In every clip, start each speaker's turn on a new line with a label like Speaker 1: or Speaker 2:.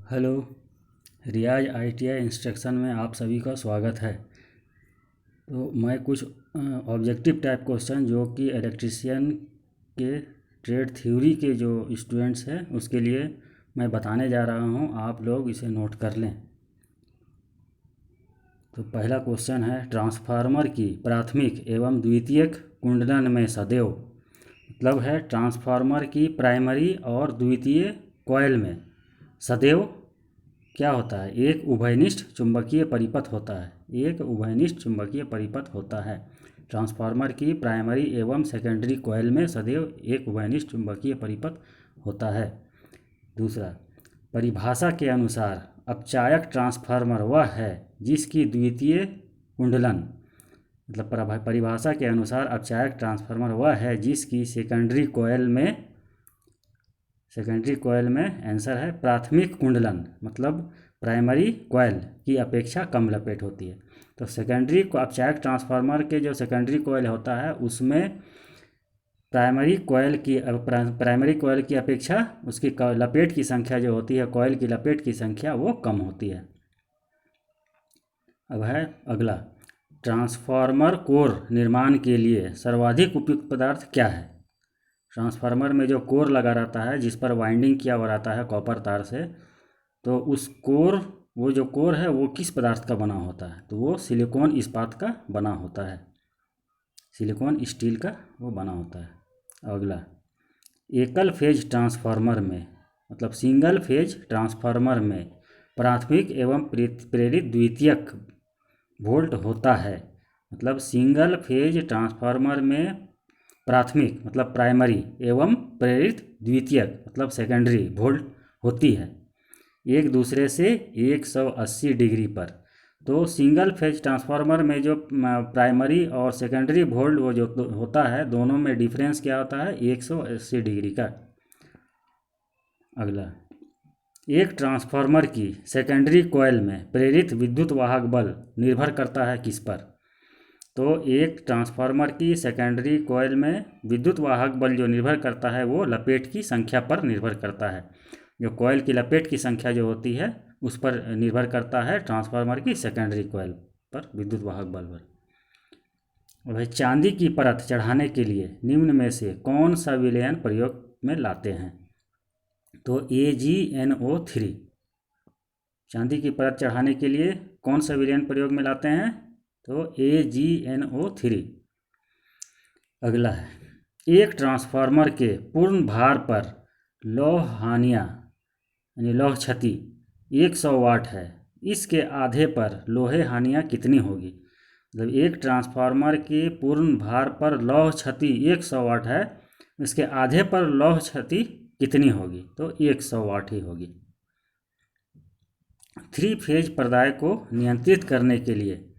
Speaker 1: Hello. रियाज ITI instruction में आप सभी का स्वागत है। तो मैं कुछ ऑब्जेक्टिव टाइप क्वेश्चन जो कि इलेक्ट्रिशियन के ट्रेड थ्योरी के जो स्टूडेंट्स हैं उसके लिए मैं बताने जा रहा हूं, आप लोग इसे नोट कर लें। तो पहला क्वेश्चन है, ट्रांसफार्मर की प्राथमिक एवं द्वितीयक कुंडलन में सदैव, मतलब है ट्रांसफार्मर की प्राइमरी और द्वितीय कॉइल में सदैव क्या होता है, एक उभयनिष्ठ चुंबकीय परिपथ होता है। एक उभयनिष्ठ चुंबकीय परिपथ होता है। ट्रांसफार्मर की प्राइमरी एवं सेकेंडरी कॉइल में सदैव एक उभयनिष्ठ चुंबकीय परिपथ होता है। दूसरा, परिभाषा के अनुसार अपचायक ट्रांसफार्मर वह है जिसकी द्वितीय कुंडलन, मतलब परिभाषा के अनुसार अपचायक ट्रांसफार्मर वह है जिसकी सेकेंडरी कॉइल में आंसर है प्राथमिक कुंडलन, मतलब प्राइमरी कॉइल की अपेक्षा कम लपेट होती है। तो सेकेंडरी को अपचायक ट्रांसफार्मर के जो सेकेंडरी कॉइल होता है उसमें प्राइमरी कॉइल की अपेक्षा उसकी लपेट की संख्या जो होती है, कॉइल की लपेट की संख्या वो कम होती है। अब है अगला, ट्रांसफार्मर कोर निर्माण के लिए सर्वाधिक उपयुक्त पदार्थ क्या है। ट्रांसफार्मर में जो कोर लगा रहता है जिस पर वाइंडिंग किया हुआ रहता है कॉपर तार से, तो वो जो कोर है वो किस पदार्थ का बना होता है, तो वो सिलिकॉन इस्पात का बना होता है, सिलिकॉन स्टील का वो बना होता है। अगला, एकल फेज ट्रांसफार्मर में, मतलब सिंगल फेज ट्रांसफार्मर में प्राथमिक एवं प्रेरित द्वितीयक वोल्ट होता है। मतलब सिंगल फेज ट्रांसफार्मर में प्राथमिक मतलब प्राइमरी एवं प्रेरित द्वितीयक मतलब सेकेंडरी वोल्ट होती है एक दूसरे से 180 डिग्री पर। तो सिंगल फेज ट्रांसफार्मर में जो प्राइमरी और सेकेंडरी वोल्ट वो जो होता है दोनों में डिफरेंस क्या होता है, 180 डिग्री का। अगला, एक ट्रांसफार्मर की सेकेंडरी कॉइल में प्रेरित विद्युत वाहक बल निर्भर करता है किस पर। तो एक ट्रांसफार्मर की सेकेंडरी कॉइल में विद्युत वाहक बल जो निर्भर करता है वो लपेट की संख्या पर निर्भर करता है। जो कॉइल की लपेट की संख्या जो होती है उस पर निर्भर करता है ट्रांसफार्मर की सेकेंडरी कॉइल पर विद्युत वाहक बल पर। और भाई, चांदी की परत चढ़ाने के लिए निम्न में से कौन सा विलयन प्रयोग में लाते हैं। तो AgNO3, चांदी की परत चढ़ाने के लिए कौन सा विलयन प्रयोग में लाते हैं, तो AgNO3। अगला है, एक ट्रांसफार्मर के पूर्ण भार पर लौह हानियाँ यानी लौह क्षति 100 वाट है, इसके आधे पर लोहे हानियाँ कितनी होगी। मतलब एक ट्रांसफार्मर के पूर्ण भार पर लौह क्षति 100 वाट है, इसके आधे पर लौह क्षति कितनी होगी, तो 100 वाट ही होगी। 3 फेज प्रदाय को नियंत्रित करने के लिए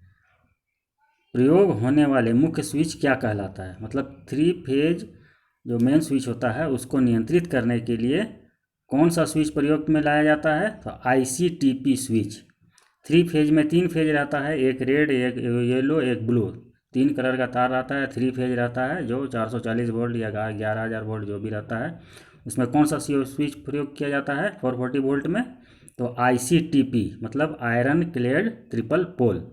Speaker 1: प्रयोग होने वाले मुख्य स्विच क्या कहलाता है। मतलब 3 फेज जो मेन स्विच होता है उसको नियंत्रित करने के लिए कौन सा स्विच प्रयोग में लाया जाता है, तो ICTP स्विच। 3 फेज में 3 फेज रहता है, एक रेड एक येलो एक ब्लू, 3 कलर का तार रहता है। 3 फेज रहता है जो 440 वोल्ट या 11,000 वोल्ट जो भी रहता है, उसमें कौन सा स्विच प्रयोग किया जाता है 440 वोल्ट में, तो ICTP मतलब आयरन क्लेड ट्रिपल पोल।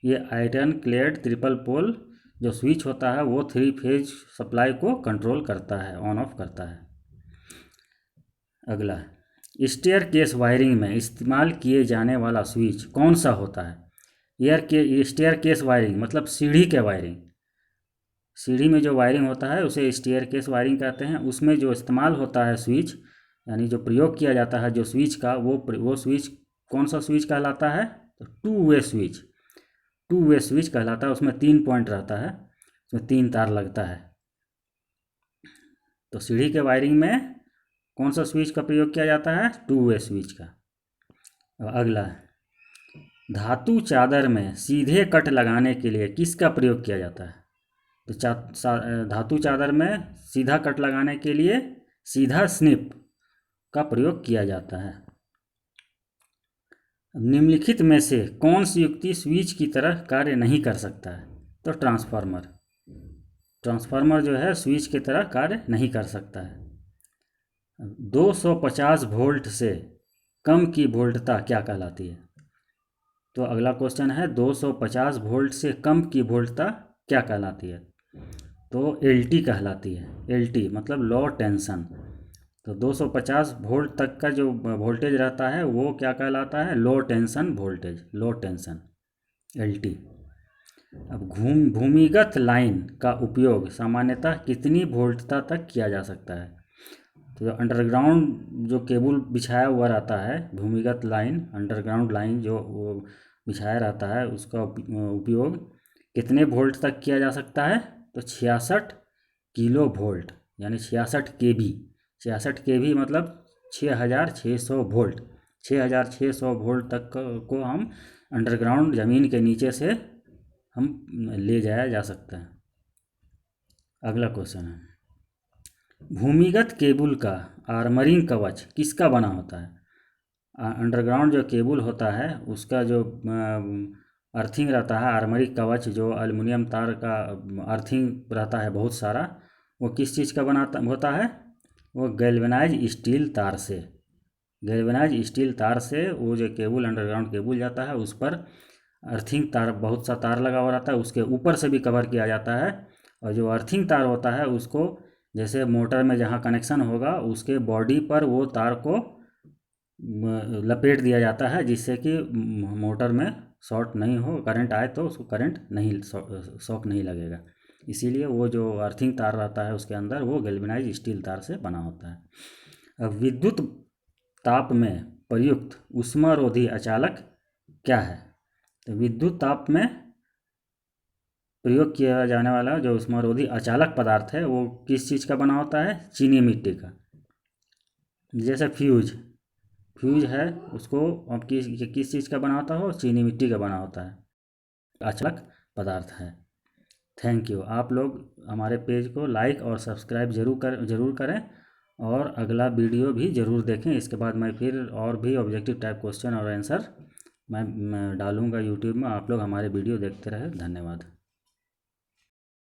Speaker 1: ये आयरन क्लेड ट्रिपल पोल जो स्विच होता है वो 3 फेज सप्लाई को कंट्रोल करता है, ऑन ऑफ करता है। अगला, स्टेयर केस वायरिंग में इस्तेमाल किए जाने वाला स्विच कौन सा होता है। स्टेयर केस वायरिंग मतलब सीढ़ी के वायरिंग, सीढ़ी में जो वायरिंग होता है उसे स्टेयर केस वायरिंग कहते हैं। उसमें जो इस्तेमाल होता है स्विच, यानी जो प्रयोग किया जाता है जो स्विच का, वो स्विच कौन सा स्विच कहलाता है, तो टू वे स्विच कहलाता है। उसमें 3 पॉइंट रहता है, उसमें 3 तार लगता है। तो सीढ़ी के वायरिंग में कौन सा स्विच का प्रयोग किया जाता है, 2 वे स्विच का। अगला, धातु चादर में सीधे कट लगाने के लिए किसका प्रयोग किया जाता है। तो धातु चादर में सीधा कट लगाने के लिए सीधा स्निप का प्रयोग किया जाता है। निम्नलिखित में से कौन सी युक्ति स्विच की तरह कार्य नहीं कर सकता है, तो ट्रांसफार्मर जो है स्विच की तरह कार्य नहीं कर सकता है। 250 वोल्ट से कम की वोल्टता क्या कहलाती है? तो अगला क्वेश्चन है 250 वोल्ट से कम की वोल्टता क्या कहलाती है? तो एलटी कहलाती है। एलटी मतलब लो टेंशन। तो 250 वोल्ट तक का जो वोल्टेज रहता है वो क्या कहलाता है? लो टेंशन वोल्टेज, लो टेंशन, एलटी। अब भूमिगत लाइन का उपयोग सामान्यतः कितनी वोल्टता तक किया जा सकता है? तो जो अंडरग्राउंड जो केबल बिछाया हुआ रहता है, भूमिगत लाइन, अंडरग्राउंड लाइन जो वो बिछाया रहता है, उसका उपयोग कितने वोल्ट तक किया जा सकता है? तो 66 किलो वोल्ट, यानी 66 केवी। 66 केवी मतलब 6600 वोल्ट। 6600 वोल्ट तक को हम अंडरग्राउंड ज़मीन के नीचे से हम ले जाया जा सकता है। अगला क्वेश्चन है, भूमिगत केबल का आर्मरिंग कवच किसका बना होता है? अंडरग्राउंड जो केबल होता है उसका जो अर्थिंग रहता है, आर्मरिंग कवच जो एल्युमिनियम तार का अर्थिंग रहता है बहुत सारा, वो किस चीज़ का बनाता होता है? वो गैल्वेनाइज स्टील तार से। गैल्वेनाइज स्टील तार से वो जो केबल, अंडरग्राउंड केबल जाता है उस पर अर्थिंग तार, बहुत सा तार लगा हुआ रहता है, उसके ऊपर से भी कवर किया जाता है। और जो अर्थिंग तार होता है उसको जैसे मोटर में जहाँ कनेक्शन होगा उसके बॉडी पर वो तार को लपेट दिया जाता है, जिससे कि मोटर में शॉर्ट नहीं हो, करंट आए तो उसको करंट नहीं, शॉक नहीं लगेगा। इसीलिए वो जो अर्थिंग तार रहता है उसके अंदर वो गैल्वेनाइज स्टील तार से बना होता है। अब विद्युत ताप में प्रयुक्त ऊष्मारोधी अचालक क्या है? तो विद्युत ताप में प्रयोग किया जाने वाला जो ऊष्मारोधी अचालक पदार्थ है वो किस चीज़ का बना होता है? चीनी मिट्टी का। जैसे फ्यूज, फ्यूज है उसको अब किस चीज़ का बना होता हो? चीनी मिट्टी का बना होता है, अचालक पदार्थ है। Thank you. आप लोग हमारे पेज को लाइक और सब्सक्राइब जरूर करें और अगला वीडियो भी ज़रूर देखें। इसके बाद मैं फिर और भी ऑब्जेक्टिव टाइप क्वेश्चन और आंसर मैं डालूँगा यूट्यूब में। आप लोग हमारे वीडियो देखते रहें। धन्यवाद।